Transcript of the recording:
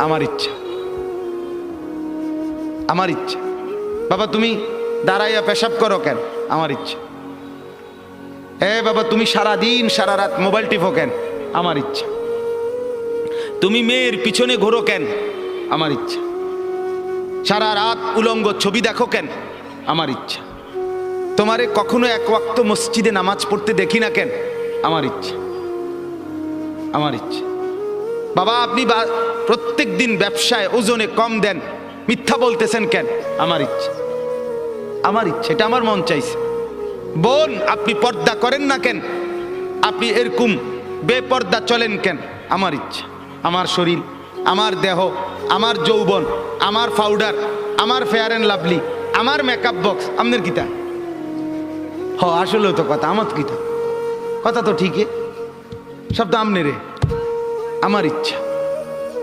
আমার ইচ্ছা, আমার ইচ্ছা। বাবা তুমি দাঁড়াইয়া পেশাব করো কেন? আমার ইচ্ছা। বাবা তুমি সারা দিন সারা রাত মোবাইল টিপো কেন? আমার ইচ্ছা। তুমি মেয়ের পিছনে ঘোরো কেন? আমার ইচ্ছা। সারা রাত উলঙ্গ ছবি দেখো কেন? আমার ইচ্ছা। তোমারে কখনো এক ওয়াক্ত মসজিদে নামাজ পড়তে দেখি না কেন? আমার ইচ্ছা, আমার ইচ্ছা। বাবা আপনি প্রত্যেক দিন ব্যবসায় ওজনে কম দেন, মিথ্যা বলতেছেন কেন? আমার ইচ্ছা, আমার ইচ্ছা, এটা আমার মন চাইছে। বোন আপনি পর্দা করেন না কেন? আপনি এরকম বেপর্দা চলেন কেন? আমার ইচ্ছা। আমার শরীর, আমার দেহ, আমার যৌবন, আমার পাউডার, আমার ফেয়ার অ্যান্ড লাভলি, আমার মেকআপ বক্স, আপনার কিতা? আসলেও তো কথা, আমার কিতা কথা তো ঠিকই, সব তো আমনে রে। আমার ইচ্ছা।